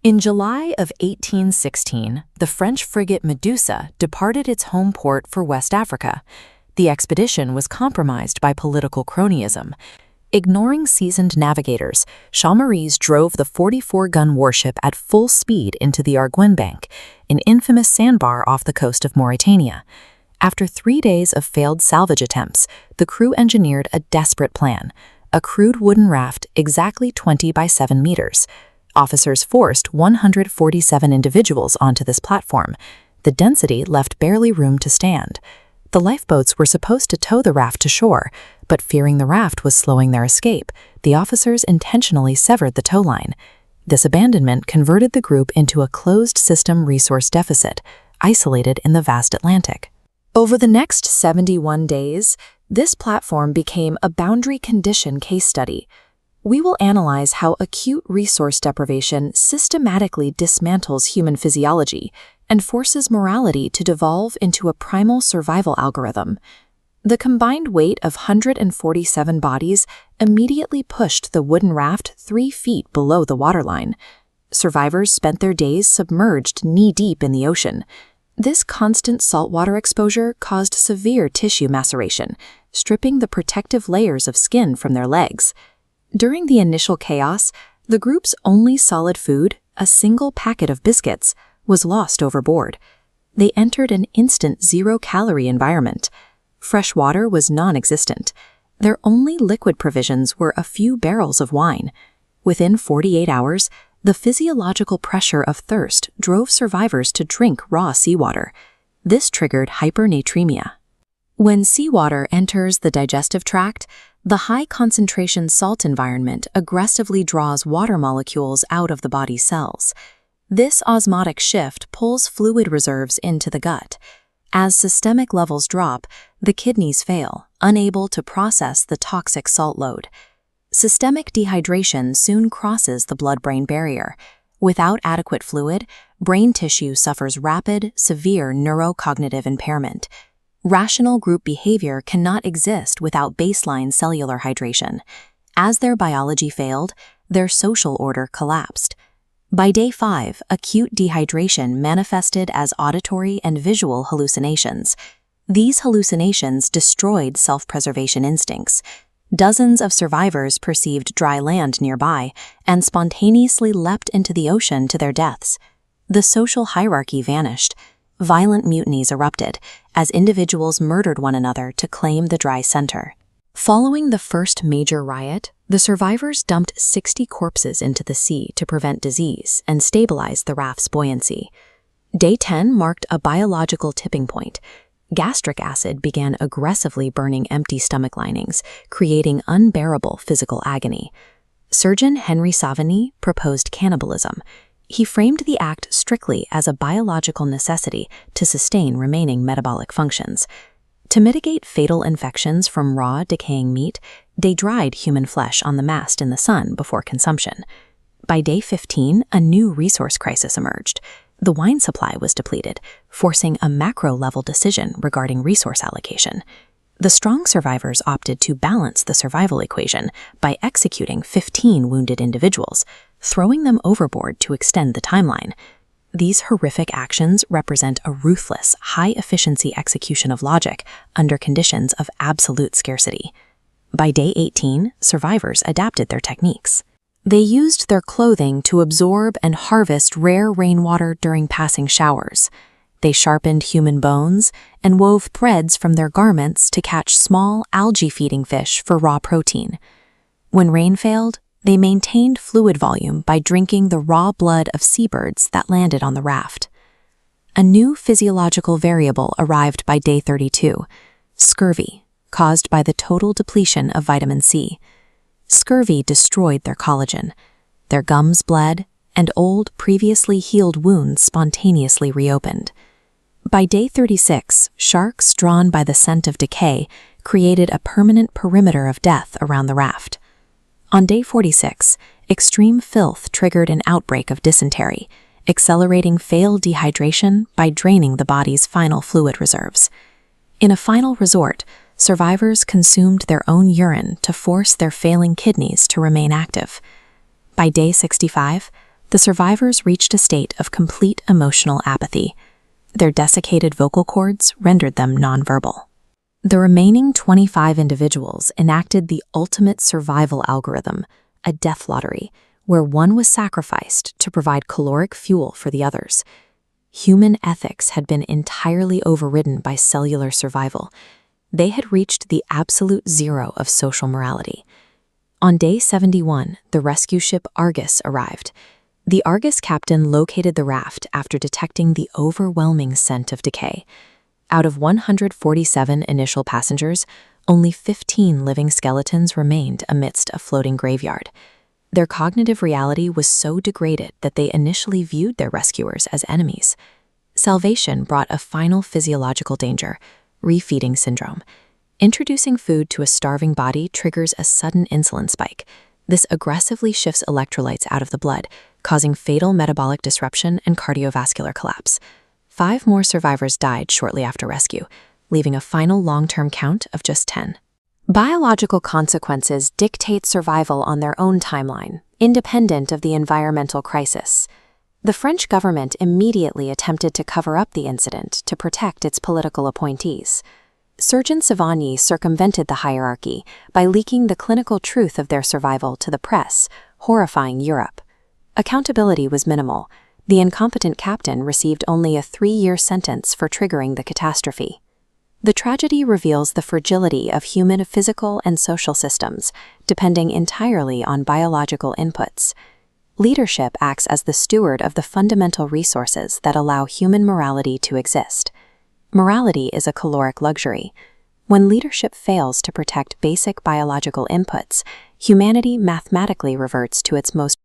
In July of 1816, the French frigate Medusa departed its home port for West Africa. The expedition was compromised by political cronyism. Ignoring seasoned navigators, Chaumareys drove the 44-gun warship at full speed into the Arguin Bank, an infamous sandbar off the coast of Mauritania. After 3 days of failed salvage attempts, the crew engineered a desperate plan, a crude wooden raft exactly 20 by 7 meters. Officers forced 147 individuals onto this platform. The density left barely room to stand. The lifeboats were supposed to tow the raft to shore, but fearing the raft was slowing their escape, the officers intentionally severed the tow line. This abandonment converted the group into a closed-system resource deficit, isolated in the vast Atlantic. Over the next 71 days, this platform became a boundary condition case study. We will analyze how acute resource deprivation systematically dismantles human physiology and forces morality to devolve into a primal survival algorithm. The combined weight of 147 bodies immediately pushed the wooden raft 3 feet below the waterline. Survivors spent their days submerged knee-deep in the ocean. This constant saltwater exposure caused severe tissue maceration, stripping the protective layers of skin from their legs. During the initial chaos, the group's only solid food, a single packet of biscuits, was lost overboard. They entered an instant zero-calorie environment. Fresh water was non-existent. Their only liquid provisions were a few barrels of wine. Within 48 hours, the physiological pressure of thirst drove survivors to drink raw seawater. This triggered hypernatremia. When seawater enters the digestive tract, the high-concentration salt environment aggressively draws water molecules out of the body's cells. This osmotic shift pulls fluid reserves into the gut. As systemic levels drop, the kidneys fail, unable to process the toxic salt load. Systemic dehydration soon crosses the blood-brain barrier. Without adequate fluid, brain tissue suffers rapid, severe neurocognitive impairment. Rational group behavior cannot exist without baseline cellular hydration. As their biology failed, their social order collapsed. By day 5, acute dehydration manifested as auditory and visual hallucinations. These hallucinations destroyed self-preservation instincts. Dozens of survivors perceived dry land nearby and spontaneously leapt into the ocean to their deaths. The social hierarchy vanished. Violent mutinies erupted as individuals murdered one another to claim the dry center. Following the first major riot, the survivors dumped 60 corpses into the sea to prevent disease and stabilize the raft's buoyancy. Day 10 marked a biological tipping point. Gastric acid began aggressively burning empty stomach linings, creating unbearable physical agony. Surgeon Henry Savigny proposed cannibalism. He framed the act strictly as a biological necessity to sustain remaining metabolic functions. To mitigate fatal infections from raw, decaying meat, they dried human flesh on the mast in the sun before consumption. By day 15, a new resource crisis emerged. The wine supply was depleted, forcing a macro-level decision regarding resource allocation. The strong survivors opted to balance the survival equation by executing 15 wounded individuals, throwing them overboard to extend the timeline. These horrific actions represent a ruthless, high-efficiency execution of logic under conditions of absolute scarcity. By day 18, survivors adapted their techniques. They used their clothing to absorb and harvest rare rainwater during passing showers. They sharpened human bones and wove threads from their garments to catch small, algae-feeding fish for raw protein. When rain failed, they maintained fluid volume by drinking the raw blood of seabirds that landed on the raft. A new physiological variable arrived by day 32, scurvy, caused by the total depletion of vitamin C. Scurvy destroyed their collagen. Their gums bled, and old, previously healed wounds spontaneously reopened. By day 36, sharks drawn by the scent of decay created a permanent perimeter of death around the raft. On day 46, extreme filth triggered an outbreak of dysentery, accelerating failed dehydration by draining the body's final fluid reserves. In a final resort, survivors consumed their own urine to force their failing kidneys to remain active. By day 65, the survivors reached a state of complete emotional apathy. Their desiccated vocal cords rendered them nonverbal. The remaining 25 individuals enacted the ultimate survival algorithm, a death lottery, where one was sacrificed to provide caloric fuel for the others. Human ethics had been entirely overridden by cellular survival. They had reached the absolute zero of social morality. On day 71, the rescue ship Argus arrived. The Argus captain located the raft after detecting the overwhelming scent of decay. Out of 147 initial passengers, only 15 living skeletons remained amidst a floating graveyard. Their cognitive reality was so degraded that they initially viewed their rescuers as enemies. Salvation brought a final physiological danger, refeeding syndrome. Introducing food to a starving body triggers a sudden insulin spike. This aggressively shifts electrolytes out of the blood, causing fatal metabolic disruption and cardiovascular collapse. 5 more survivors died shortly after rescue, leaving a final long-term count of just 10. Biological consequences dictate survival on their own timeline, independent of the environmental crisis. The French government immediately attempted to cover up the incident to protect its political appointees. Surgeon Savigny circumvented the hierarchy by leaking the clinical truth of their survival to the press, horrifying Europe. Accountability was minimal. The incompetent captain received only a 3-year sentence for triggering the catastrophe. The tragedy reveals the fragility of human physical and social systems, depending entirely on biological inputs. Leadership acts as the steward of the fundamental resources that allow human morality to exist. Morality is a caloric luxury. When leadership fails to protect basic biological inputs, humanity mathematically reverts to its most